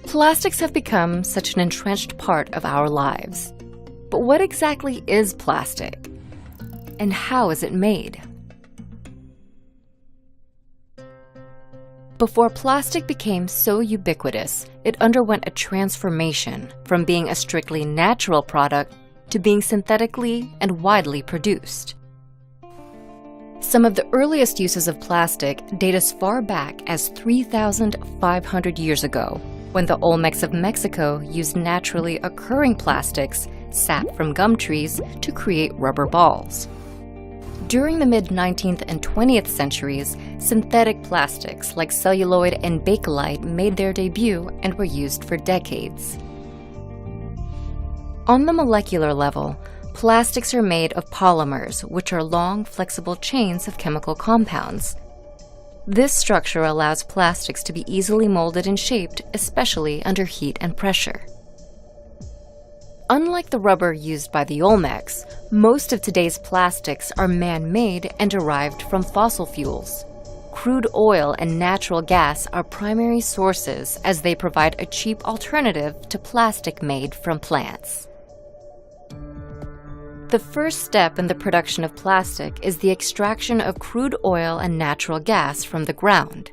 Plastics have become such an entrenched part of our lives. But what exactly is plastic? And how is it made? Before plastic became so ubiquitous, it underwent a transformation from being a strictly natural product to being synthetically and widely produced. Some of the earliest uses of plastic date as far back as 3,500 years ago, when the Olmecs of Mexico used naturally occurring plastics, sap from gum trees, to create rubber balls. During the mid-19th and 20th centuries, synthetic plastics like celluloid and bakelite made their debut and were used for decades. On the molecular level, plastics are made of polymers, which are long, flexible chains of chemical compounds. This structure allows plastics to be easily molded and shaped, especially under heat and pressure. Unlike the rubber used by the Olmecs, most of today's plastics are man-made and derived from fossil fuels. Crude oil and natural gas are primary sources, as they provide a cheap alternative to plastic made from plants. The first step in the production of plastic is the extraction of crude oil and natural gas from the ground.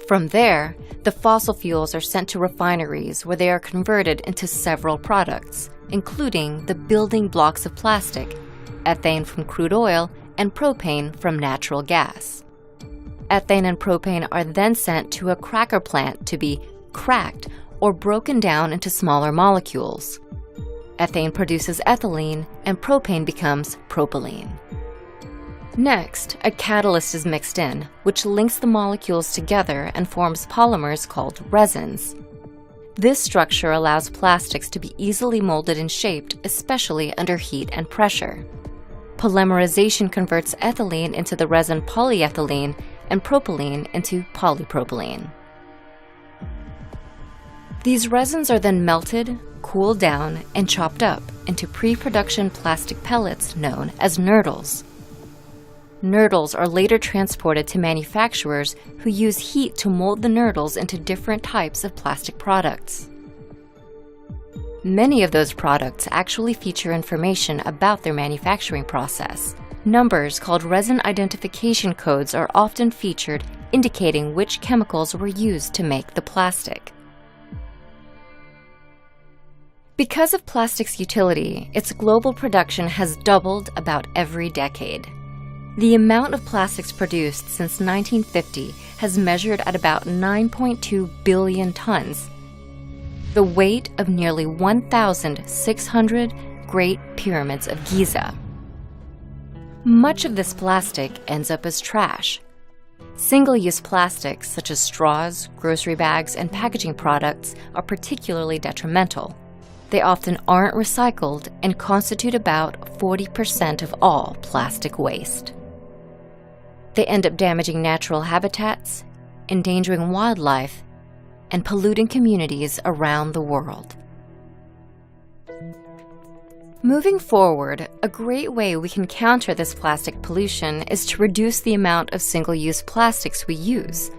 From there, the fossil fuels are sent to refineries where they are converted into several products, including the building blocks of plastic, ethane from crude oil and propane from natural gas. Ethane and propane are then sent to a cracker plant to be cracked or broken down into smaller molecules. Ethane produces ethylene, and propane becomes propylene. Next, a catalyst is mixed in, which links the molecules together and forms polymers called resins. This structure allows plastics to be easily molded and shaped, especially under heat and pressure. Polymerization converts ethylene into the resin polyethylene and propylene into polypropylene. These resins are then melted, cooled down, and chopped up into pre-production plastic pellets known as nurdles. Nurdles are later transported to manufacturers who use heat to mold the nurdles into different types of plastic products. Many of those products actually feature information about their manufacturing process. Numbers called resin identification codes are often featured, indicating which chemicals were used to make the plastic. Because of plastic's utility, its global production has doubled about every decade. The amount of plastics produced since 1950 has measured at about 9.2 billion tons, the weight of nearly 1,600 Great Pyramids of Giza. Much of this plastic ends up as trash. Single-use plastics such as straws, grocery bags, and packaging products are particularly detrimental. They often aren't recycled and constitute about 40% of all plastic waste. They end up damaging natural habitats, endangering wildlife, and polluting communities around the world. Moving forward, a great way we can counter this plastic pollution is to reduce the amount of single-use plastics we use.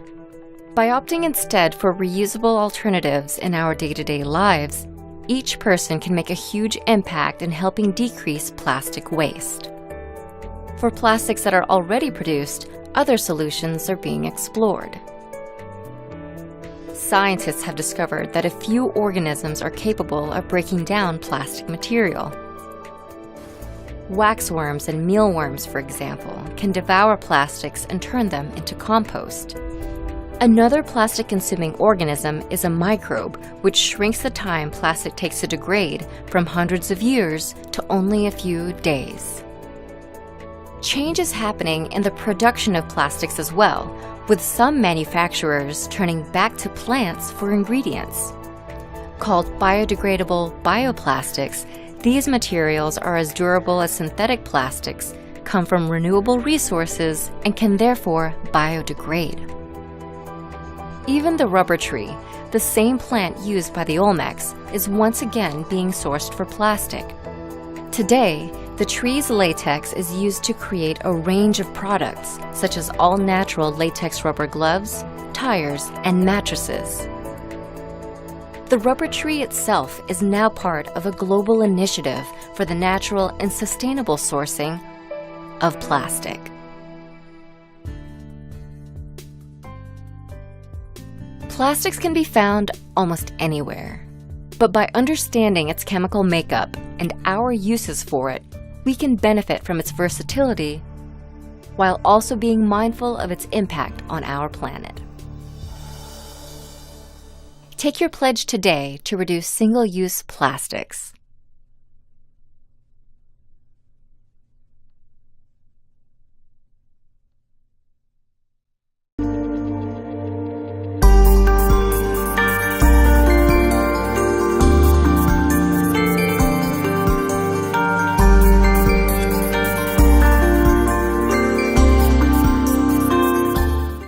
By opting instead for reusable alternatives in our day-to-day lives, each person can make a huge impact in helping decrease plastic waste. For plastics that are already produced, other solutions are being explored. Scientists have discovered that a few organisms are capable of breaking down plastic material. Waxworms and mealworms, for example, can devour plastics and turn them into compost. Another plastic-consuming organism is a microbe, which shrinks the time plastic takes to degrade from hundreds of years to only a few days. Change is happening in the production of plastics as well, with some manufacturers turning back to plants for ingredients. Called biodegradable bioplastics, these materials are as durable as synthetic plastics, come from renewable resources, and can therefore biodegrade. Even the rubber tree, the same plant used by the Olmecs, is once again being sourced for plastic. Today, the tree's latex is used to create a range of products, such as all-natural latex rubber gloves, tires, and mattresses. The rubber tree itself is now part of a global initiative for the natural and sustainable sourcing of plastic. Plastics can be found almost anywhere, but by understanding its chemical makeup and our uses for it, we can benefit from its versatility while also being mindful of its impact on our planet. Take your pledge today to reduce single-use plastics.